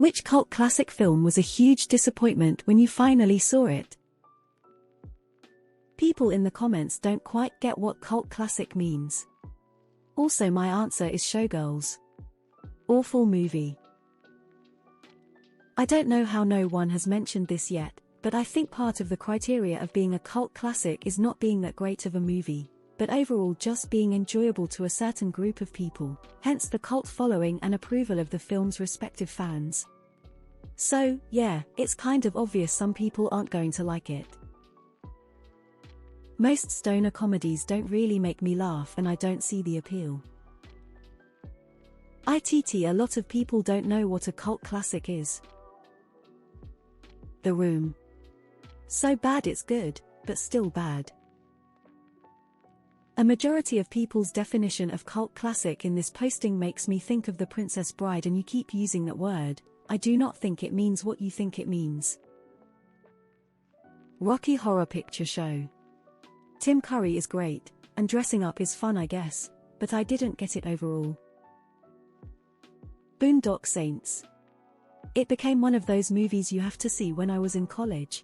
Which cult classic film was a huge disappointment when you finally saw it? People in the comments don't quite get what cult classic means. Also, my answer is Showgirls. Awful movie. I don't know how no one has mentioned this yet, but I think part of the criteria of being a cult classic is not being that great of a movie, but overall just being enjoyable to a certain group of people, hence the cult following and approval of the film's respective fans. So, yeah, it's kind of obvious some people aren't going to like it. Most stoner comedies don't really make me laugh and I don't see the appeal. A lot of people don't know what a cult classic is. The Room. So bad it's good, but still bad. A majority of people's definition of cult classic in this posting makes me think of The Princess Bride, and you keep using that word. I do not think it means what you think it means. Rocky Horror Picture Show. Tim Curry is great, and dressing up is fun I guess, but I didn't get it overall. Boondock Saints. It became one of those movies you have to see when I was in college.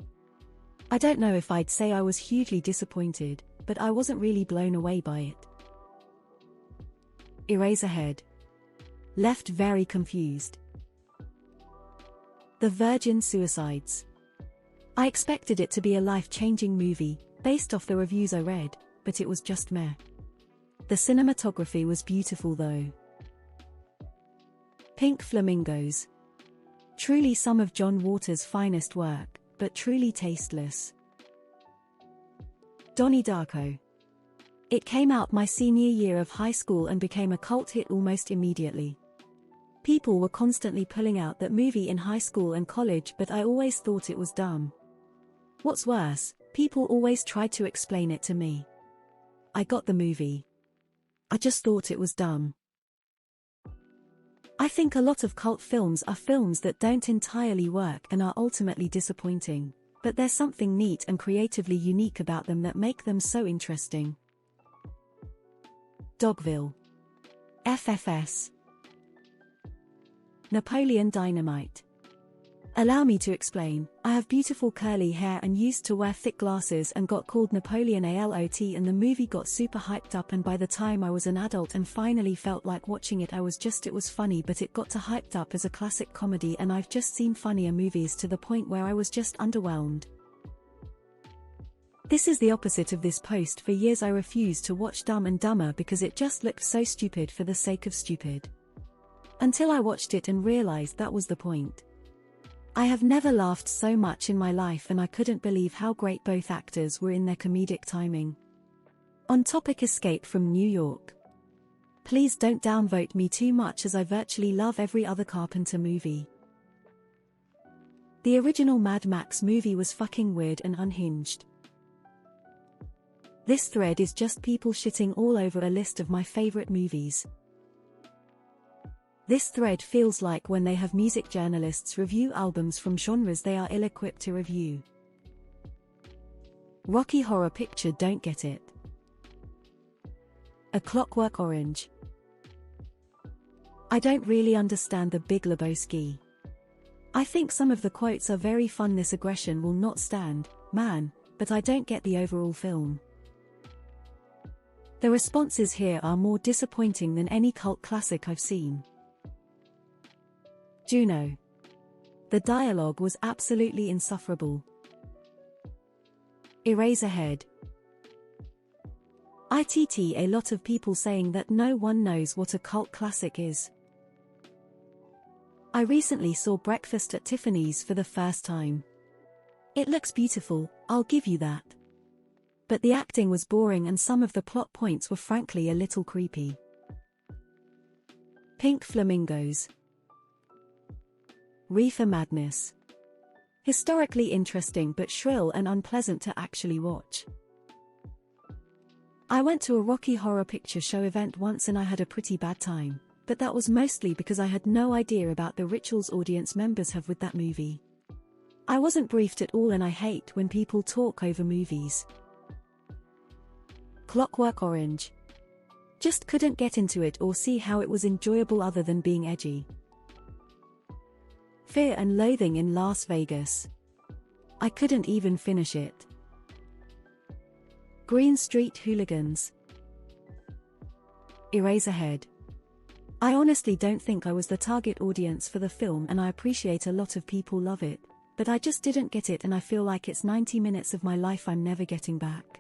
I don't know if I'd say I was hugely disappointed, but I wasn't really blown away by it. Eraserhead. Left very confused. The Virgin Suicides. I expected it to be a life-changing movie, based off the reviews I read, but it was just meh. The cinematography was beautiful though. Pink Flamingos. Truly some of John Waters' finest work, but truly tasteless. Donnie Darko. It came out my senior year of high school and became a cult hit almost immediately. People were constantly pulling out that movie in high school and college, but I always thought it was dumb. What's worse, people always tried to explain it to me. I got the movie. I just thought it was dumb. I think a lot of cult films are films that don't entirely work and are ultimately disappointing, but there's something neat and creatively unique about them that make them so interesting. Dogville. FFS. Napoleon Dynamite. Allow me to explain. I have beautiful curly hair and used to wear thick glasses and got called Napoleon a lot, and the movie got super hyped up, and by the time I was an adult and finally felt like watching it, it was funny, but it got too hyped up as a classic comedy, and I've just seen funnier movies to the point where I was just underwhelmed. This is the opposite of this post. For years I refused to watch Dumb and Dumber because it just looked so stupid for the sake of stupid. Until I watched it and realized that was the point. I have never laughed so much in my life, and I couldn't believe how great both actors were in their comedic timing. On topic, Escape from New York. Please don't downvote me too much, as I virtually love every other Carpenter movie. The original Mad Max movie was fucking weird and unhinged. This thread is just people shitting all over a list of my favorite movies. This thread feels like when they have music journalists review albums from genres they are ill-equipped to review. Rocky Horror Picture Don't get it. A Clockwork Orange. I don't really understand The Big Lebowski. I think some of the quotes are very fun. This aggression will not stand, man, but I don't get the overall film. The responses here are more disappointing than any cult classic I've seen. Juno. The dialogue was absolutely insufferable. Eraserhead. A lot of people saying that no one knows what a cult classic is. I recently saw Breakfast at Tiffany's for the first time. It looks beautiful, I'll give you that. But the acting was boring and some of the plot points were frankly a little creepy. Pink Flamingos. Reefer Madness. Historically interesting but shrill and unpleasant to actually watch. I went to a Rocky Horror Picture Show event once and I had a pretty bad time, but that was mostly because I had no idea about the rituals audience members have with that movie. I wasn't briefed at all, and I hate when people talk over movies. Clockwork Orange. Just couldn't get into it or see how it was enjoyable other than being edgy. Fear and Loathing in Las Vegas. I couldn't even finish it. Green Street Hooligans. Eraserhead. I honestly don't think I was the target audience for the film, and I appreciate a lot of people love it, but I just didn't get it, and I feel like it's 90 minutes of my life I'm never getting back.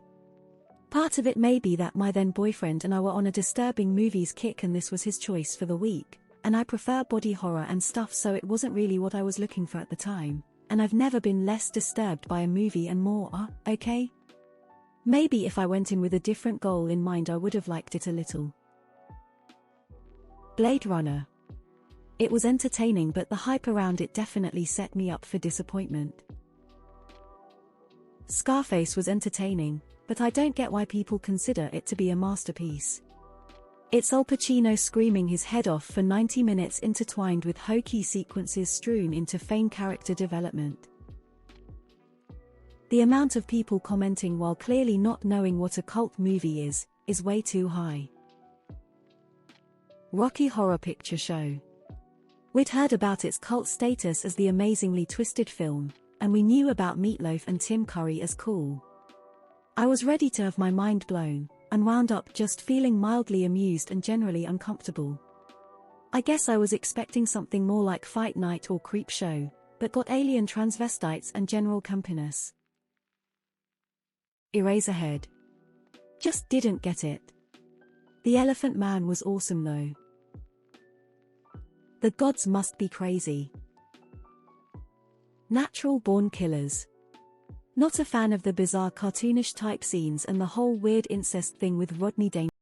Part of it may be that my then boyfriend and I were on a disturbing movies kick and this was his choice for the week, and I prefer body horror and stuff, so it wasn't really what I was looking for at the time, and I've never been less disturbed by a movie and more, okay? Maybe if I went in with a different goal in mind I would have liked it a little. Blade Runner. It was entertaining, but the hype around it definitely set me up for disappointment. Scarface was entertaining, but I don't get why people consider it to be a masterpiece. It's Al Pacino screaming his head off for 90 minutes intertwined with hokey sequences strewn into vain character development. The amount of people commenting while clearly not knowing what a cult movie is way too high. Rocky Horror Picture Show. We'd heard about its cult status as the amazingly twisted film, and we knew about Meatloaf and Tim Curry as cool. I was ready to have my mind blown, and wound up just feeling mildly amused and generally uncomfortable. I guess I was expecting something more like Fight Night or Creep Show, but got alien transvestites and general campiness. Eraserhead. Just didn't get it. The Elephant Man was awesome though. The gods must be crazy. Natural Born Killers. Not a fan of the bizarre cartoonish type scenes and the whole weird incest thing with Rodney Dangerfield.